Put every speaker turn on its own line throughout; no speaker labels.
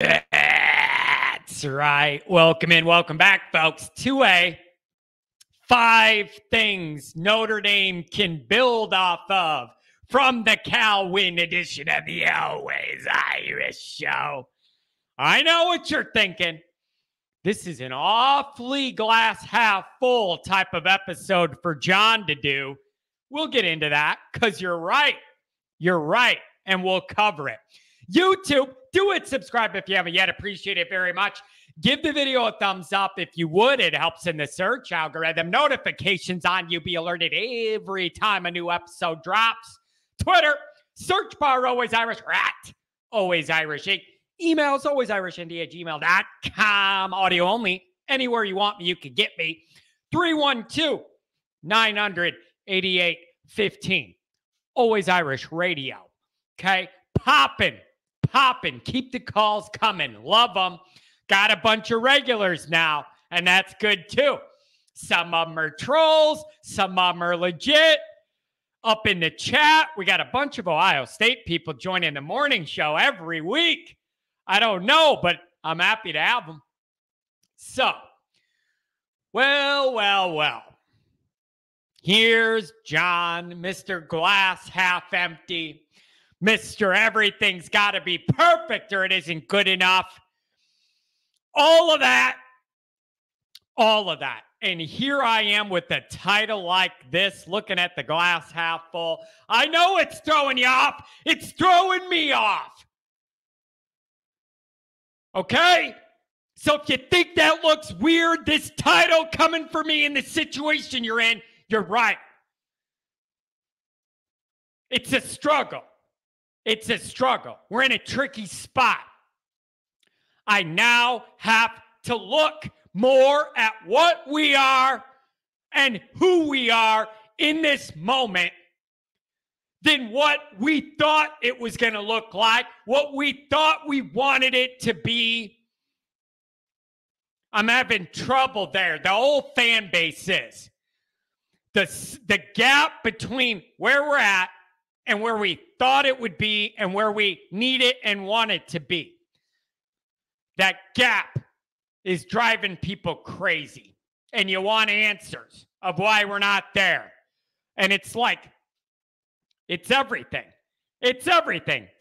That's right. Welcome in. Welcome back, folks, to a 5 things Notre Dame can build off of from the Cal Win edition of the Always Irish Show. I know what you're thinking. This is an awfully glass half full type of episode for John to do. We'll get into that because you're right. You're right. And we'll cover it. YouTube, do it. Subscribe if you haven't yet. Appreciate it very much. Give the video a thumbs up if you would. It helps in the search algorithm. Notifications on. You'll be alerted every time a new episode drops. Twitter, search bar Always Irish, at Always Irish. Emails, alwaysirishindy@gmail.com. Audio only. Anywhere you want me, you can get me. 312-900-8815. Always Irish Radio. Okay? Poppin'. Keep the calls coming. Love them. Got a bunch of regulars now, and that's good too. Some of them are trolls. Some of them are legit. Up in the chat, we got a bunch of Ohio State people joining the morning show every week. I don't know, but I'm happy to have them. So, well. Here's John, Mr. Glass Half Empty. Mr. Everything's got to be perfect or it isn't good enough. All of that. And here I am with a title like this, looking at the glass half full. I know it's throwing you off. It's throwing me off. Okay? So if you think that looks weird, this title coming for me in the situation you're in, you're right. It's a struggle. We're in a tricky spot. I now have to look more at what we are and who we are in this moment than what we thought it was going to look like, what we thought we wanted it to be. I'm having trouble there. The whole fan base is. The gap between where we're at and where we thought it would be and where we need it and want it to be. That gap is driving people crazy. And you want answers of why we're not there. And it's like, it's everything. The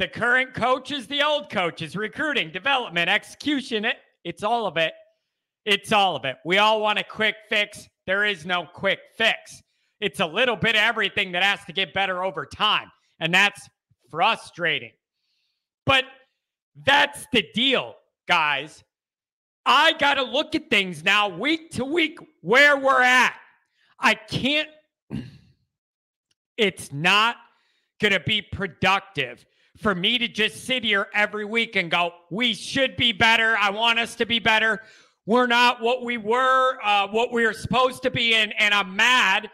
current coaches, the old coaches, recruiting, development, execution. It's all of it. We all want a quick fix. There is no quick fix. It's a little bit of everything that has to get better over time. And that's frustrating. But that's the deal, guys. I got to look at things now week to week where we're at. It's not going to be productive for me to just sit here every week and go, we should be better. I want us to be better. We're not what we were, what we were supposed to be, and I'm mad.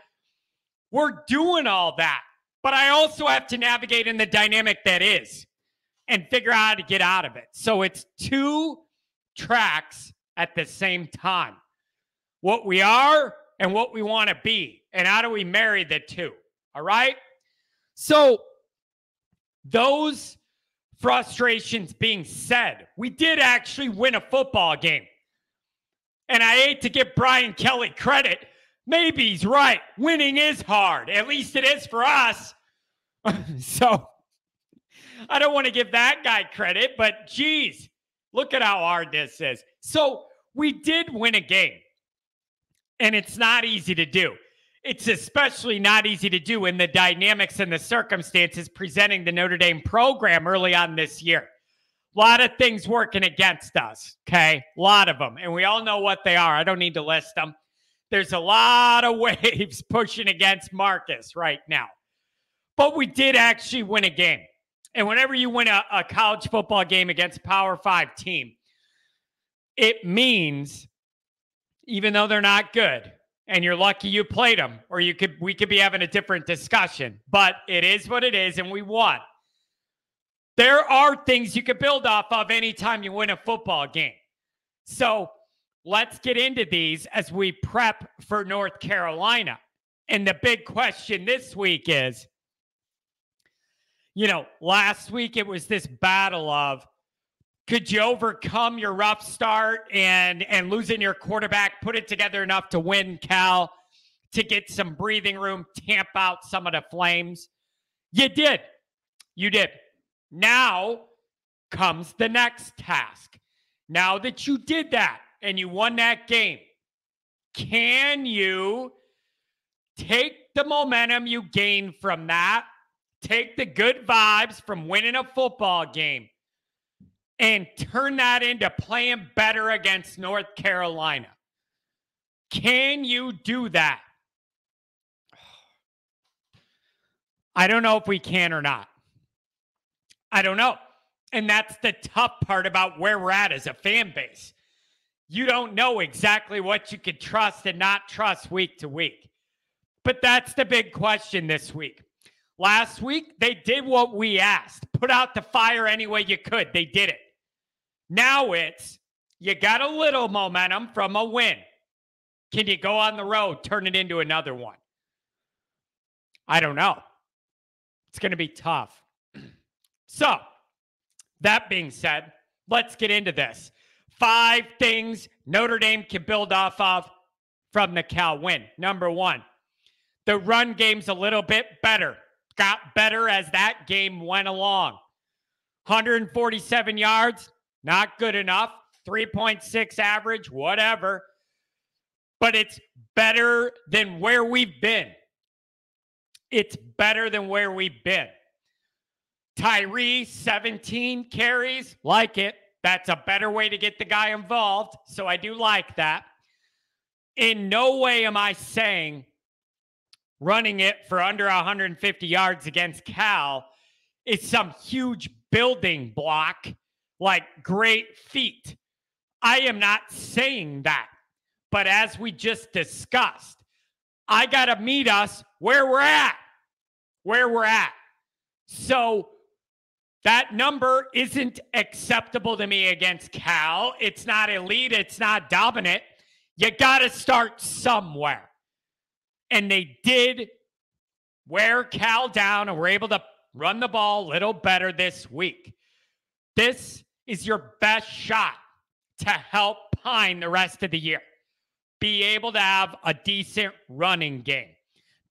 We're doing all that. But I also have to navigate in the dynamic that is and figure out how to get out of it. So it's 2 tracks at the same time. What we are and what we want to be. And how do we marry the two? All right? So those frustrations being said, we did actually win a football game. And I hate to give Brian Kelly credit. Maybe he's right. Winning is hard. At least it is for us. So I don't want to give that guy credit, but geez, look at how hard this is. So we did win a game, and it's not easy to do. It's especially not easy to do in the dynamics and the circumstances presenting the Notre Dame program early on this year. A lot of things working against us, okay? A lot of them, and we all know what they are. I don't need to list them. There's a lot of waves pushing against Marcus right now. But we did actually win a game. And whenever you win a college football game against a Power 5 team, it means, even though they're not good, and you're lucky you played them, or we could be having a different discussion, but it is what it is, and we won. There are things you can build off of anytime you win a football game. So let's get into these as we prep for North Carolina. And the big question this week is, last week it was this battle of Could you overcome your rough start and losing your quarterback, put it together enough to win, Cal, to get some breathing room, tamp out some of the flames? You did. You did. Now comes the next task. Now that you did that and you won that game, can you take the momentum you gained from that, take the good vibes from winning a football game, and turn that into playing better against North Carolina? Can you do that? I don't know if we can or not. I don't know. And that's the tough part about where we're at as a fan base. You don't know exactly what you can trust and not trust week to week. But that's the big question this week. Last week, they did what we asked. Put out the fire any way you could. They did it. Now it's, you got a little momentum from a win. Can you go on the road, turn it into another one? I don't know. It's going to be tough. So, that being said, let's get into this. 5 things Notre Dame can build off of from the Cal win. Number 1, the run game's a little bit better. Got better as that game went along. 147 yards, not good enough. 3.6 average, whatever. But it's better than where we've been. It's better than where we've been. Tyree, 17 carries, like it. That's a better way to get the guy involved, so I do like that. In no way am I saying running it for under 150 yards against Cal is some huge building block, like great feat. I am not saying that. But as we just discussed, I got to meet us where we're at. Where we're at. So that number isn't acceptable to me against Cal. It's not elite. It's not dominant. You got to start somewhere. And they did wear Cal down and were able to run the ball a little better this week. This is your best shot to help Pine the rest of the year. Be able to have a decent running game.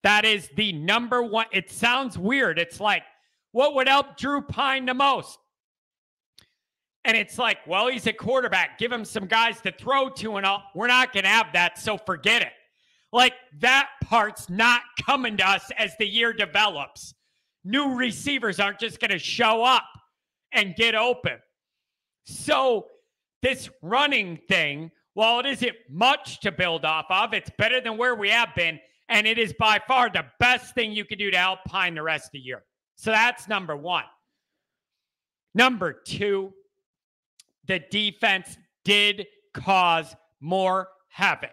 That is the number one. It sounds weird. It's like, what would help Drew Pine the most? And it's like, well, he's a quarterback. Give him some guys to throw to and all. We're not going to have that, so forget it. Like, that part's not coming to us as the year develops. New receivers aren't just going to show up and get open. So this running thing, while it isn't much to build off of, it's better than where we have been, and it is by far the best thing you can do to help Pine the rest of the year. So that's number 1. Number 2, the defense did cause more havoc.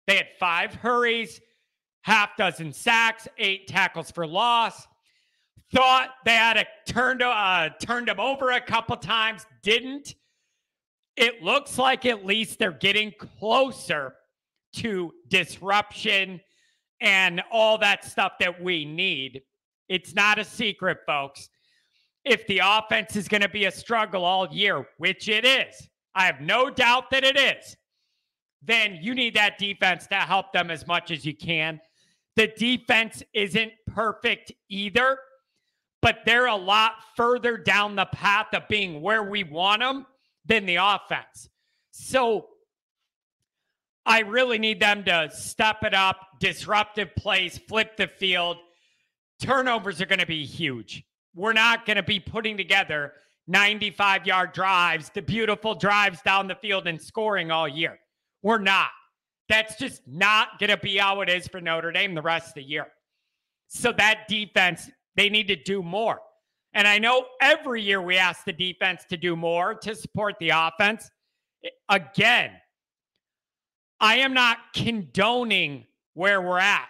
They had 5 hurries, half dozen sacks, 8 tackles for loss. Thought they had turned them over a couple times, didn't. It looks like at least they're getting closer to disruption and all that stuff that we need. It's not a secret, folks. If the offense is going to be a struggle all year, which it is, I have no doubt that it is, then you need that defense to help them as much as you can. The defense isn't perfect either, but they're a lot further down the path of being where we want them than the offense. So I really need them to step it up, disruptive plays, flip the field. Turnovers are going to be huge. We're not going to be putting together 95-yard drives, the beautiful drives down the field and scoring all year. We're not. That's just not going to be how it is for Notre Dame the rest of the year. So that defense, they need to do more. And I know every year we ask the defense to do more to support the offense. Again, I am not condoning where we're at.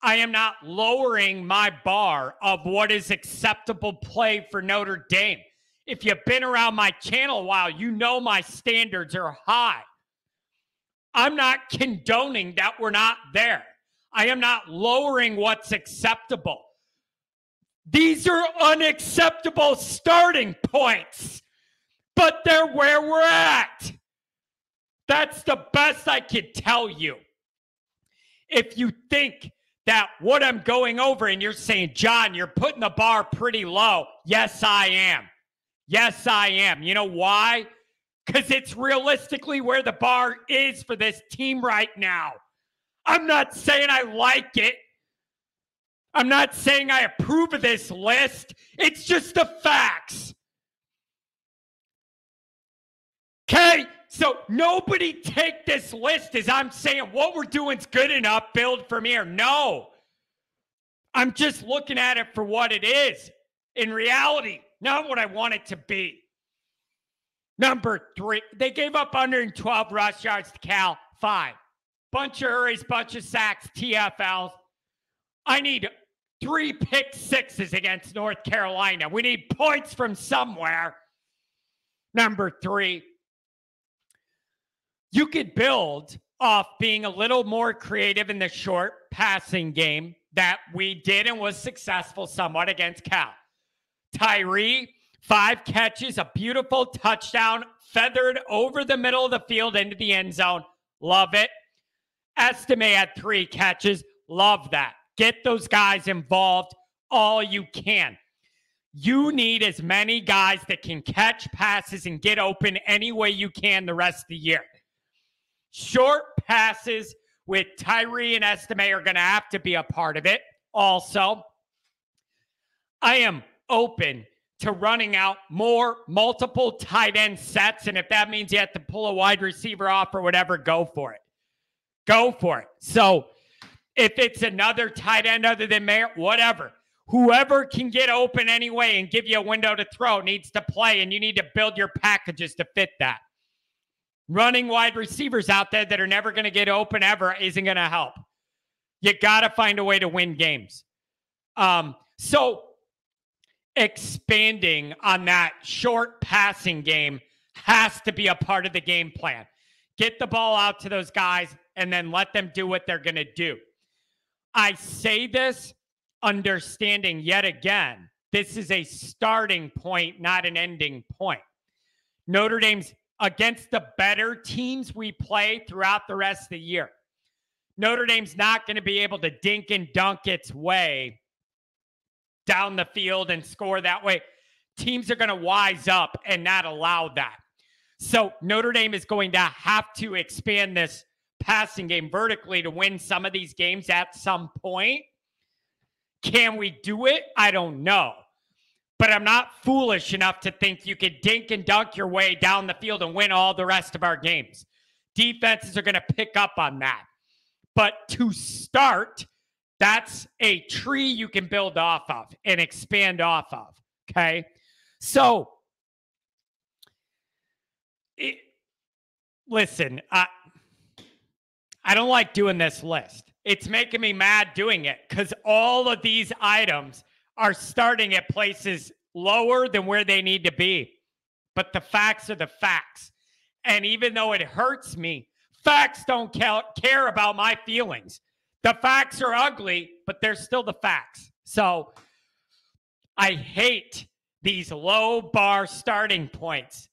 I am not lowering my bar of what is acceptable play for Notre Dame. If you've been around my channel a while, you know my standards are high. I'm not condoning that we're not there. I am not lowering what's acceptable. These are unacceptable starting points. but they're where we're at. That's the best I can tell you. If you think that what I'm going over and you're saying, John, you're putting the bar pretty low. Yes, I am. Yes, I am. You know why? Because it's realistically where the bar is for this team right now. I'm not saying I like it. I'm not saying I approve of this list. It's just the facts. Okay? So nobody take this list as I'm saying what we're doing is good enough, build from here. No. I'm just looking at it for what it is. In reality, not what I want it to be. Number 3, they gave up 112 rush yards to Cal. Fine. Bunch of hurries, bunch of sacks, TFLs. I need 3 pick sixes against North Carolina. We need points from somewhere. Number 3, you could build off being a little more creative in the short passing game that we did and was successful somewhat against Cal. Tyree, 5 catches, a beautiful touchdown, feathered over the middle of the field into the end zone. Love it. Estime had 3 catches. Love that. Get those guys involved all you can. You need as many guys that can catch passes and get open any way you can the rest of the year. Short passes with Tyree and Estime are going to have to be a part of it. Also, I am open to running out more multiple tight end sets. And if that means you have to pull a wide receiver off or whatever, go for it. Go for it. So if it's another tight end other than Mayer, whatever. Whoever can get open anyway and give you a window to throw needs to play, and you need to build your packages to fit that. Running wide receivers out there that are never going to get open ever isn't going to help. You got to find a way to win games. So expanding on that short passing game has to be a part of the game plan. Get the ball out to those guys and then let them do what they're going to do. I say this understanding yet again, this is a starting point, not an ending point. Notre Dame's against the better teams we play throughout the rest of the year. Notre Dame's not going to be able to dink and dunk its way down the field and score that way. Teams are going to wise up and not allow that. So Notre Dame is going to have to expand this passing game vertically to win some of these games at some point. Can we do it? I don't know. But I'm not foolish enough to think you could dink and dunk your way down the field and win all the rest of our games. Defenses are going to pick up on that. But to start, that's a tree you can build off of and expand off of, okay? So, listen, I don't like doing this list. It's making me mad doing it because all of these items are starting at places lower than where they need to be. But the facts are the facts. And even though it hurts me, facts don't care about my feelings. The facts are ugly, but they're still the facts. So I hate these low bar starting points,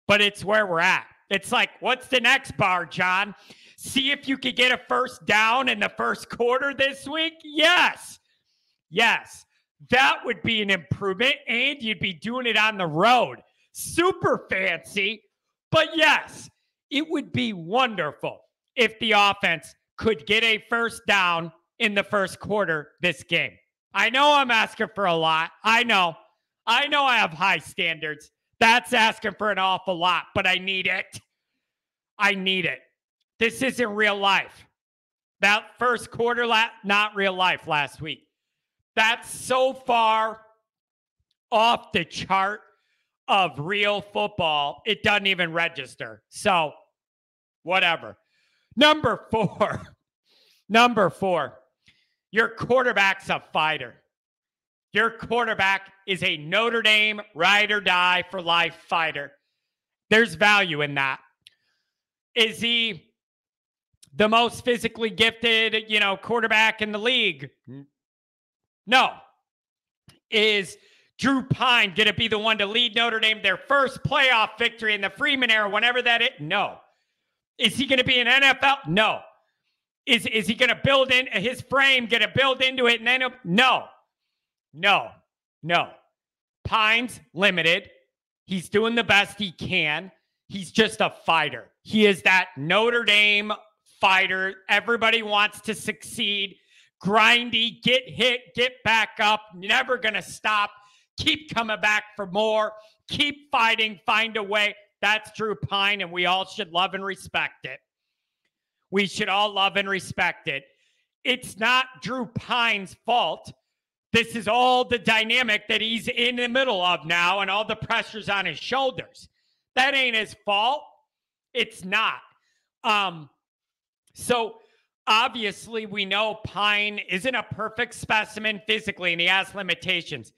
but it's where we're at. It's like, what's the next bar, John? See if you could get a first down in the first quarter this week? Yes. Yes. That would be an improvement, and you'd be doing it on the road. Super fancy, but yes, it would be wonderful if the offense could get a first down in the first quarter this game. I know I'm asking for a lot. I know I have high standards. That's asking for an awful lot, but I need it. I need it. This isn't real life. That first quarter, not real life last week. That's so far off the chart of real football, it doesn't even register. So, whatever. Number four, your quarterback's a fighter. Your quarterback is a Notre Dame ride or die for life fighter. There's value in that. Is he the most physically gifted, quarterback in the league? No. Is Drew Pine going to be the one to lead Notre Dame their first playoff victory in the Freeman era, whenever that is? No. Is he going to be an NFL? No. Is he going to build in his frame, going to build into it? And then no. Pine's limited. He's doing the best he can. He's just a fighter. He is that Notre Dame fighter. Everybody wants to succeed. Grindy, get hit, get back up. Never going to stop. Keep coming back for more. Keep fighting. Find a way. That's Drew Pine, and we all should love and respect it. We should all love and respect it. It's not Drew Pine's fault. This is all the dynamic that he's in the middle of now and all the pressures on his shoulders. That ain't his fault. It's not. So obviously we know Pine isn't a perfect specimen physically and he has limitations.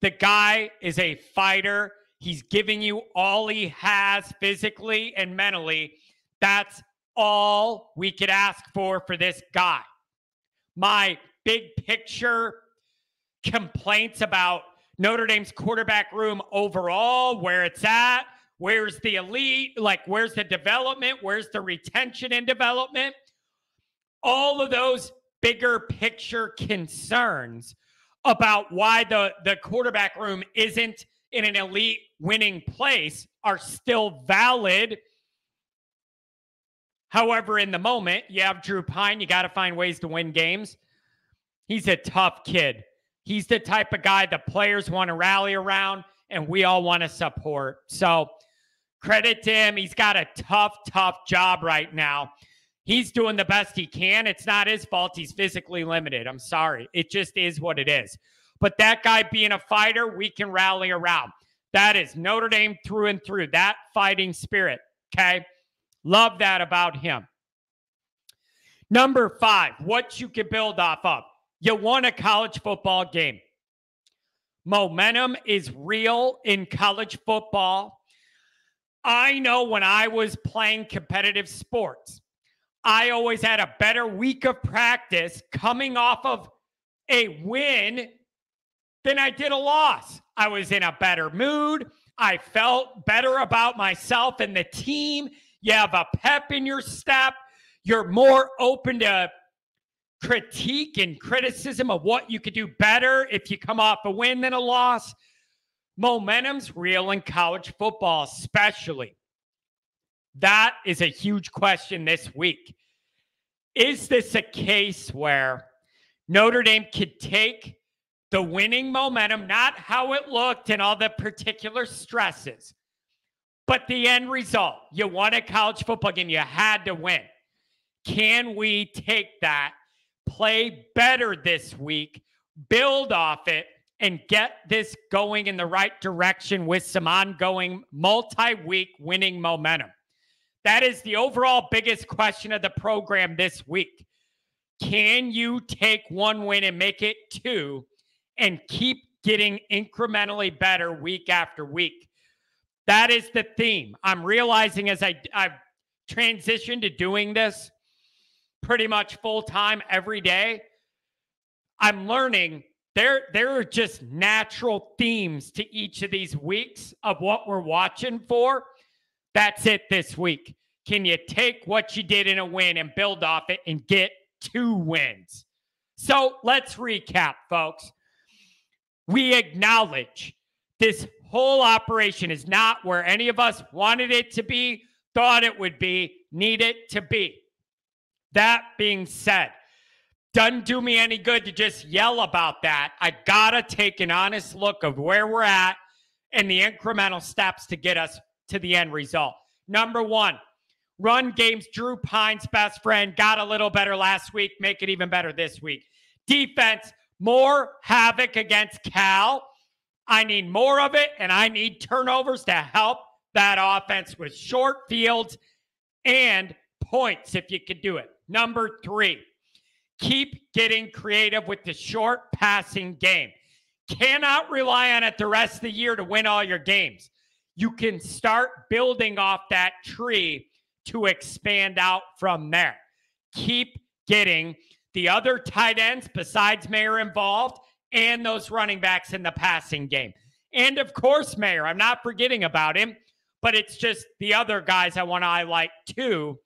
The guy is a fighter. He's giving you all he has physically and mentally. That's all we could ask for this guy. My big picture complaints about Notre Dame's quarterback room overall, where it's at, where's the elite, like where's the development, where's the retention and development, all of those bigger picture concerns about why the quarterback room isn't in an elite winning place are still valid. However, in the moment, you have Drew Pine. You got to find ways to win games. He's a tough kid. He's the type of guy the players want to rally around, and we all want to support. So credit to him. He's got a tough job right now. He's doing the best he can. It's not his fault. He's physically limited. I'm sorry. It just is what it is. But that guy being a fighter, we can rally around. That is Notre Dame through and through. That fighting spirit, okay? Love that about him. Number 5, what you can build off of. You won a college football game. Momentum is real in college football. I know when I was playing competitive sports, I always had a better week of practice coming off of a win than I did a loss. I was in a better mood. I felt better about myself and the team. You have a pep in your step. You're more open to critique and criticism of what you could do better if you come off a win than a loss. Momentum's real in college football, especially. That is a huge question this week. Is this a case where Notre Dame could take the winning momentum, not how it looked and all the particular stresses, but the end result? You won a college football game. You had to win. Can we take that, play better this week, build off it, and get this going in the right direction with some ongoing multi-week winning momentum? That is the overall biggest question of the program this week. Can you take one win and make it 2 and keep getting incrementally better week after week? That is the theme. I'm realizing as I've transitioned to doing this pretty much full-time every day, I'm learning there are just natural themes to each of these weeks of what we're watching for. That's it this week. Can you take what you did in a win and build off it and get 2 wins? So let's recap, folks. We acknowledge this whole operation is not where any of us wanted it to be, thought it would be, need it to be. That being said, doesn't do me any good to just yell about that. I gotta take an honest look of where we're at and the incremental steps to get us to the end result. Number 1, run game's Drew Pine's best friend. Got a little better last week. Make it even better this week. Defense, more havoc against Cal. I need more of it, and I need turnovers to help that offense with short fields and points if you could do it. Number 3, keep getting creative with the short passing game. Cannot rely on it the rest of the year to win all your games. You can start building off that tree to expand out from there. Keep getting the other tight ends besides Mayer involved and those running backs in the passing game. And of course, Mayer, I'm not forgetting about him, but it's just the other guys I want to highlight too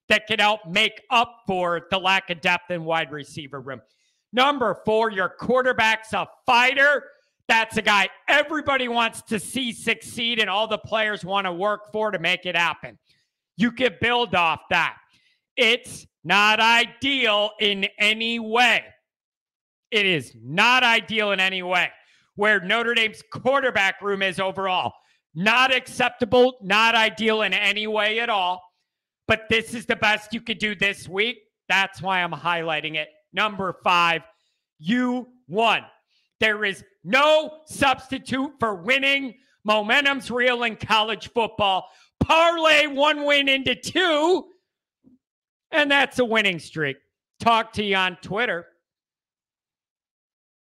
that can help make up for the lack of depth in wide receiver room. Number 4, your quarterback's a fighter. That's a guy everybody wants to see succeed and all the players want to work for to make it happen. You can build off that. It's not ideal in any way. It is not ideal in any way where Notre Dame's quarterback room is overall. Not acceptable, not ideal in any way at all. But this is the best you could do this week. That's why I'm highlighting it. Number 5, you won. There is no substitute for winning. Momentum's real in college football. Parlay 1 win into 2, and that's a winning streak. Talk to you on Twitter.